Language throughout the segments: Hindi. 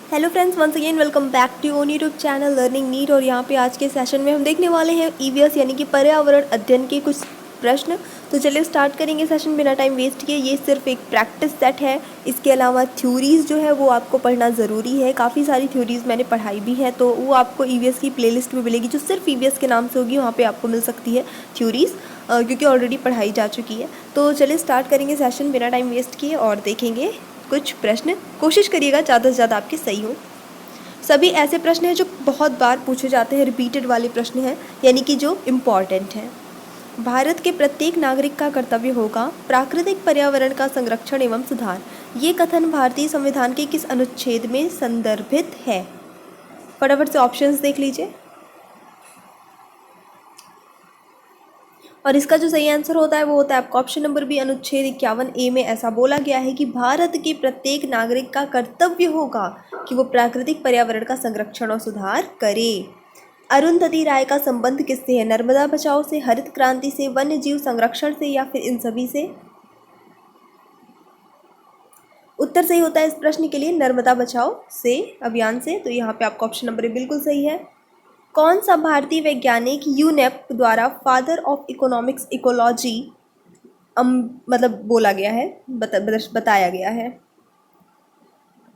Hello friends, once again welcome back to own YouTube channel learning NEET. और यहाँ पे आज के सेशन में हम देखने वाले हैं ईवीएस यानी कि पर्यावरण अध्ययन के कुछ प्रश्न। तो चलिए स्टार्ट करेंगे सेशन बिना टाइम वेस्ट किए। ये सिर्फ एक प्रैक्टिस सेट है, इसके अलावा थ्योरीज़ जो है वो आपको पढ़ना ज़रूरी है। काफ़ी सारी थ्योरीज़ मैंने पढ़ाई भी है, तो वो आपको ईवीएस की प्लेलिस्ट में मिलेगी जो सिर्फ ईवीएस के नाम से होगी। वहाँ पर आपको मिल सकती है थ्योरीज़, क्योंकि ऑलरेडी पढ़ाई जा चुकी है। तो चलिए स्टार्ट करेंगे सेशन बिना टाइम वेस्ट किए और देखेंगे कुछ प्रश्न। कोशिश करिएगा ज़्यादा से ज़्यादा आपके सही हो। सभी ऐसे प्रश्न हैं जो बहुत बार पूछे जाते हैं, रिपीटेड वाले प्रश्न हैं, यानी कि जो इम्पॉर्टेंट हैं। भारत के प्रत्येक नागरिक का कर्तव्य होगा प्राकृतिक पर्यावरण का संरक्षण एवं सुधार। ये कथन भारतीय संविधान के किस अनुच्छेद में संदर्भित है? फटाफट से ऑप्शंस देख लीजिए। और इसका जो सही आंसर होता है वो होता है आपका ऑप्शन नंबर बी, अनुच्छेद 51A में ऐसा बोला गया है कि भारत के प्रत्येक नागरिक का कर्तव्य होगा कि वो प्राकृतिक पर्यावरण का संरक्षण और सुधार करे। अरुंधति राय का संबंध किससे है? नर्मदा बचाओ से, हरित क्रांति से, वन्य जीव संरक्षण से, या फिर इन सभी से? उत्तर सही होता है इस प्रश्न के लिए नर्मदा बचाओ से अभियान से। तो यहाँ पे आपका ऑप्शन नंबर बिल्कुल सही है। कौन सा भारतीय वैज्ञानिक यूनेप द्वारा फादर ऑफ इकोनॉमिक्स इकोलॉजी मतलब बोला गया है, बताया गया है?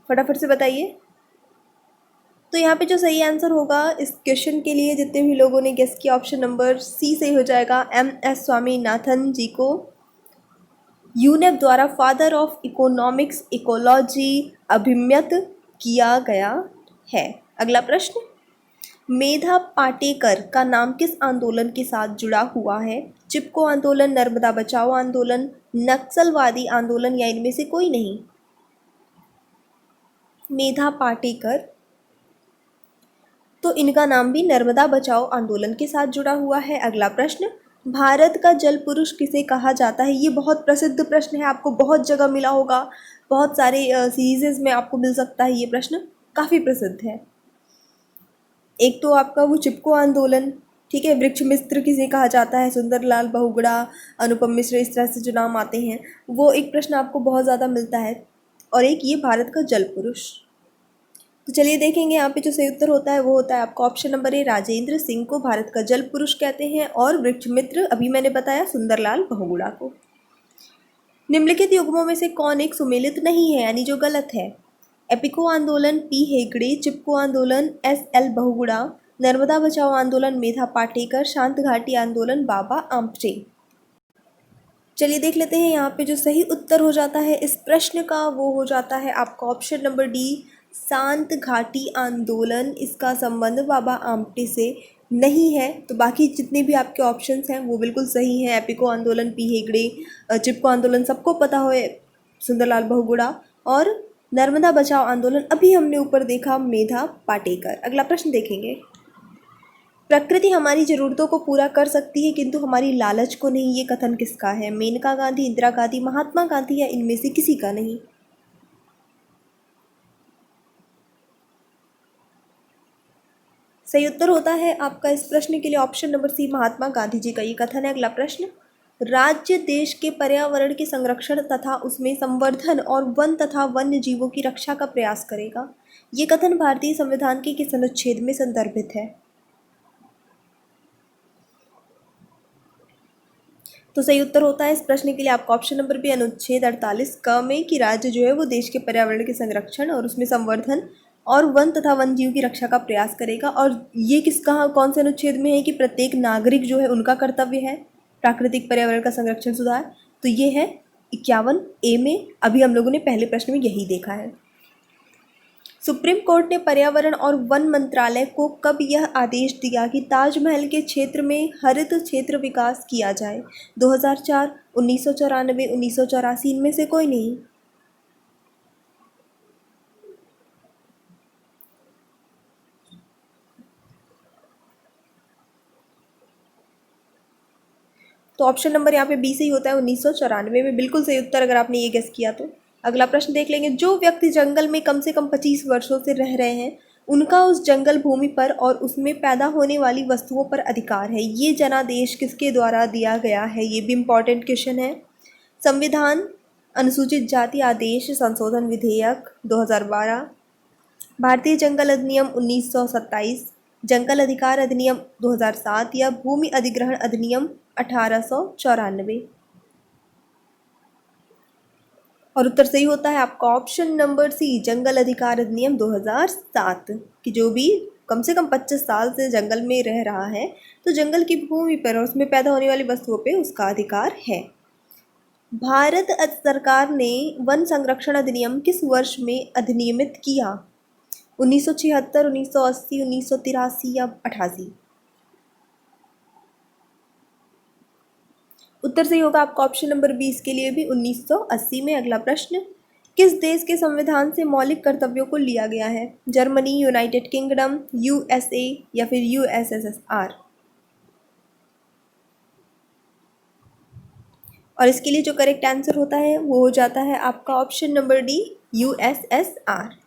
फटाफट से बताइए। तो यहाँ पे जो सही आंसर होगा इस क्वेश्चन के लिए जितने भी लोगों ने गेस किया, ऑप्शन नंबर सी सही हो जाएगा। MS स्वामीनाथन जी को यूनेप द्वारा फादर ऑफ इकोनॉमिक्स इकोलॉजी अभिमत किया गया है। अगला प्रश्न, मेधा पाटेकर का नाम किस आंदोलन के साथ जुड़ा हुआ है? चिपको आंदोलन, नर्मदा बचाओ आंदोलन, नक्सलवादी आंदोलन, या इनमें से कोई नहीं? मेधा पाटेकर, तो इनका नाम भी नर्मदा बचाओ आंदोलन के साथ जुड़ा हुआ है। अगला प्रश्न, भारत का जल पुरुष किसे कहा जाता है? ये बहुत प्रसिद्ध प्रश्न है, आपको बहुत जगह मिला होगा, बहुत सारे सीरीजेज में आपको मिल सकता है। ये प्रश्न काफ़ी प्रसिद्ध है। एक तो आपका वो चिपको आंदोलन, ठीक है, वृक्ष मित्र किसे कहा जाता है? सुंदरलाल बहुगुणा, अनुपम मिश्र, इस तरह से जो नाम आते हैं वो एक प्रश्न आपको बहुत ज़्यादा मिलता है। और एक ये भारत का जल पुरुष। तो चलिए देखेंगे यहाँ पे जो सही उत्तर होता है वो होता है आपका option number A, Rajendra Singh को भारत का जल पुरुष कहते हैं। और वृक्ष मित्र अभी मैंने बताया सुंदरलाल बहुगुणा को। निम्नलिखित युग्मों में से कौन एक सुमेलित नहीं है, यानी जो गलत है? एपिको आंदोलन P हेगड़े, चिपको आंदोलन SL बहुगुणा, नर्मदा बचाओ आंदोलन मेधा पाटेकर, शांत घाटी आंदोलन बाबा आमटे। चलिए देख लेते हैं यहाँ पे जो सही उत्तर हो जाता है इस प्रश्न का वो हो जाता है आपका ऑप्शन नंबर डी, शांत घाटी आंदोलन। इसका संबंध बाबा आमटे से नहीं है। तो बाकी जितने भी आपके ऑप्शंस हैं वो बिल्कुल सही हैं। एपिको आंदोलन P हेगड़े, चिपको आंदोलन सबको पता हो, सुंदरलाल बहुगुणा, और नर्मदा बचाओ आंदोलन अभी हमने ऊपर देखा मेधा पाटेकर। अगला प्रश्न देखेंगे, प्रकृति हमारी ज़रूरतों को पूरा कर सकती है किंतु हमारी लालच को नहीं। ये कथन किसका है? मेनका गांधी, इंदिरा गांधी, महात्मा गांधी, या इनमें से किसी का नहीं? सही उत्तर होता है आपका इस प्रश्न के लिए option number C, Mahatma Gandhi ji का ये कथन है। अगला प्रश्न, राज्य देश के पर्यावरण के संरक्षण तथा उसमें संवर्धन और वन तथा वन्य जीवों की रक्षा का प्रयास करेगा। ये कथन भारतीय संविधान के किस अनुच्छेद में संदर्भित है? तो सही उत्तर होता है इस प्रश्न के लिए आपका ऑप्शन नंबर बी, अनुच्छेद 48 क में, कि राज्य जो है वो देश के पर्यावरण के संरक्षण और उसमें संवर्धन और वन तथा वन जीव की रक्षा का प्रयास करेगा। और ये किसका कौन से अनुच्छेद में है कि प्रत्येक नागरिक जो है उनका कर्तव्य है प्राकृतिक पर्यावरण का संरक्षण सुधार? तो ये है 51A में। अभी हम लोगों ने पहले प्रश्न में यही देखा है। सुप्रीम कोर्ट ने पर्यावरण और वन मंत्रालय को कब यह आदेश दिया कि ताजमहल के क्षेत्र में हरित क्षेत्र विकास किया जाए? 2004, 1994, 1984, इनमें से कोई नहीं? तो ऑप्शन नंबर यहाँ पे बी सही होता है, 1994 में बिल्कुल सही उत्तर, अगर आपने ये गेस किया तो। अगला प्रश्न देख लेंगे, जो व्यक्ति जंगल में कम से कम 25 वर्षों से रह रहे हैं उनका उस जंगल भूमि पर और उसमें पैदा होने वाली वस्तुओं पर अधिकार है। ये जनादेश किसके द्वारा दिया गया है? ये भी इम्पॉर्टेंट क्वेश्चन है। संविधान अनुसूचित जाति आदेश संशोधन विधेयक 2012, भारतीय जंगल अधिनियम 1927, जंगल अधिकार अधिनियम 2007 या भूमि अधिग्रहण अधिनियम 1894। और उत्तर सही होता है आपका ऑप्शन नंबर सी, जंगल अधिकार अधिनियम 2007, कि जो भी कम से कम 25 साल से जंगल में रह रहा है तो जंगल की भूमि पर और उसमें पैदा होने वाली वस्तुओं पे उसका अधिकार है। भारत सरकार ने वन संरक्षण अधिनियम किस वर्ष में अधिनियमित किया? 1976, 1980, 1983 या 88? उत्तर सही होगा आपका ऑप्शन नंबर 20 के लिए भी 1980 में। अगला प्रश्न, किस देश के संविधान से मौलिक कर्तव्यों को लिया गया है? जर्मनी, यूनाइटेड किंगडम, यूएसए या फिर यूएसएसआर? और इसके लिए जो करेक्ट आंसर होता है वो हो जाता है आपका ऑप्शन नंबर डी, यूएसएसआर।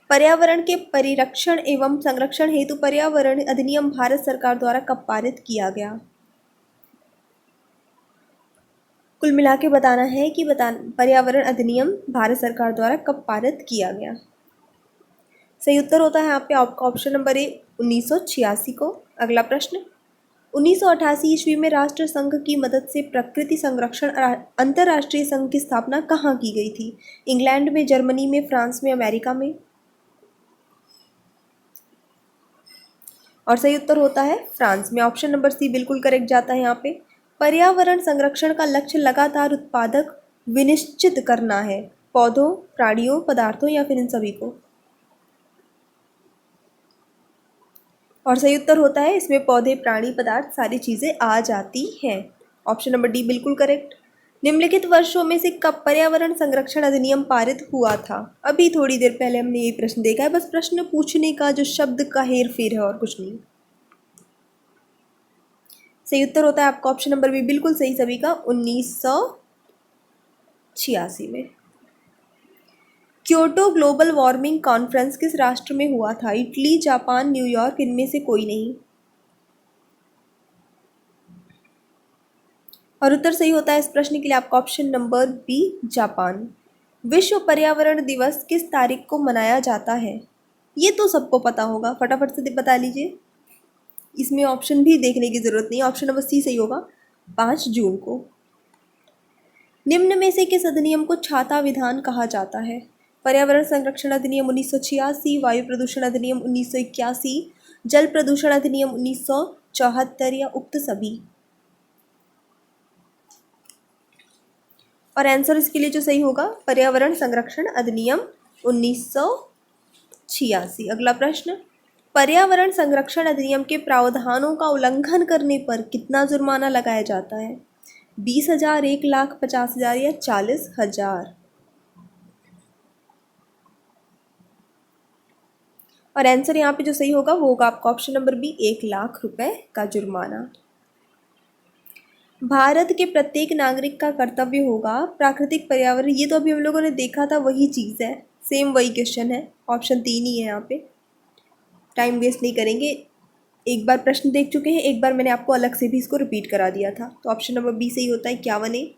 पर्यावरण के परिरक्षण एवं संरक्षण हेतु पर्यावरण अधिनियम भारत सरकार द्वारा कब पारित किया गया? कुल मिला के बताना है कि पर्यावरण अधिनियम भारत सरकार द्वारा कब पारित किया गया। सही उत्तर होता है यहाँ पे आपका ऑप्शन नंबर ए, 1986 को। अगला प्रश्न, 1988 ईस्वी में राष्ट्र संघ की मदद से प्रकृति संरक्षण अंतर्राष्ट्रीय संघ की स्थापना कहाँ की गई थी? इंग्लैंड में, जर्मनी में, फ्रांस में, अमेरिका में? और सही उत्तर होता है फ्रांस में। ऑप्शन नंबर सी बिल्कुल करेक्ट जाता है यहाँ पे। पर्यावरण संरक्षण का लक्ष्य लगातार उत्पादक विनिश्चित करना है, पौधों, प्राणियों, पदार्थों या फिर इन सभी को? और सही उत्तर होता है इसमें पौधे, प्राणी, पदार्थ सारी चीज़ें आ जाती हैं। ऑप्शन नंबर डी बिल्कुल करेक्ट। निम्नलिखित वर्षों में से कब पर्यावरण संरक्षण अधिनियम पारित हुआ था? अभी थोड़ी देर पहले हमने ये प्रश्न देखा है, बस प्रश्न पूछने का जो शब्द का हेर फेर है और कुछ नहीं। सही उत्तर होता है आपका ऑप्शन नंबर बी बिल्कुल सही सभी का, 1986 में। क्योटो ग्लोबल वार्मिंग कॉन्फ्रेंस किस राष्ट्र में हुआ था? इटली, जापान, न्यूयॉर्क, इनमें से कोई नहीं? और उत्तर सही होता है इस प्रश्न के लिए आपका ऑप्शन नंबर बी, जापान। विश्व पर्यावरण दिवस किस तारीख को मनाया जाता है? ये तो सबको पता होगा, फटाफट से बता लीजिए, इसमें ऑप्शन भी देखने की जरूरत नहीं। ऑप्शन नंबर सी सही होगा, 5 जून को। निम्न में से किस अधिनियम को छाता विधान कहा जाता है? पर्यावरण संरक्षण अधिनियम 1986, वायु प्रदूषण अधिनियम 1981, जल प्रदूषण अधिनियम 1974 या उक्त सभी? और आंसर इसके लिए जो सही होगा, पर्यावरण संरक्षण अधिनियम 1986। अगला प्रश्न, पर्यावरण संरक्षण अधिनियम के प्रावधानों का उल्लंघन करने पर कितना जुर्माना लगाया जाता है? 20,000, 1,00,000, 50,000 या 40,000? और आंसर यहाँ पे जो सही होगा वो होगा आपका ऑप्शन नंबर बी, 1,00,000 रुपए का जुर्माना। भारत के प्रत्येक नागरिक का कर्तव्य होगा प्राकृतिक पर्यावरण, ये तो अभी हम लोगों ने देखा था, वही चीज़ है, सेम वही क्वेश्चन है। ऑप्शन 3 ही है यहाँ पे, टाइम वेस्ट नहीं करेंगे। एक बार प्रश्न देख चुके हैं, एक बार मैंने आपको अलग से भी इसको रिपीट करा दिया था। तो ऑप्शन नंबर बी सही होता है, 51A।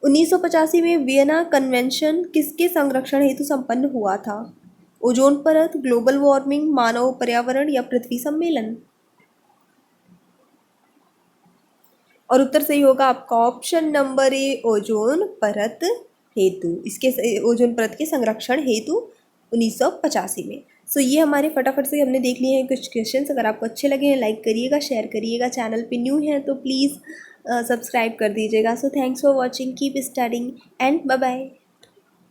1985 में वियना कन्वेंशन किसके संरक्षण हेतु संपन्न हुआ था? ओजोन परत, ग्लोबल वार्मिंग, मानव पर्यावरण या पृथ्वी सम्मेलन? और उत्तर सही होगा आपका ऑप्शन नंबर ए, ओजोन परत हेतु, इसके ओजोन परत के संरक्षण हेतु 1985 में। सो ये हमारे फटाफट से हमने देख लिए हैं कुछ क्वेश्चंस। अगर आपको अच्छे लगे हैं लाइक करिएगा, शेयर करिएगा, चैनल पे न्यू हैं तो प्लीज़ सब्सक्राइब कर दीजिएगा। So thanks for watching, keep studying and bye bye.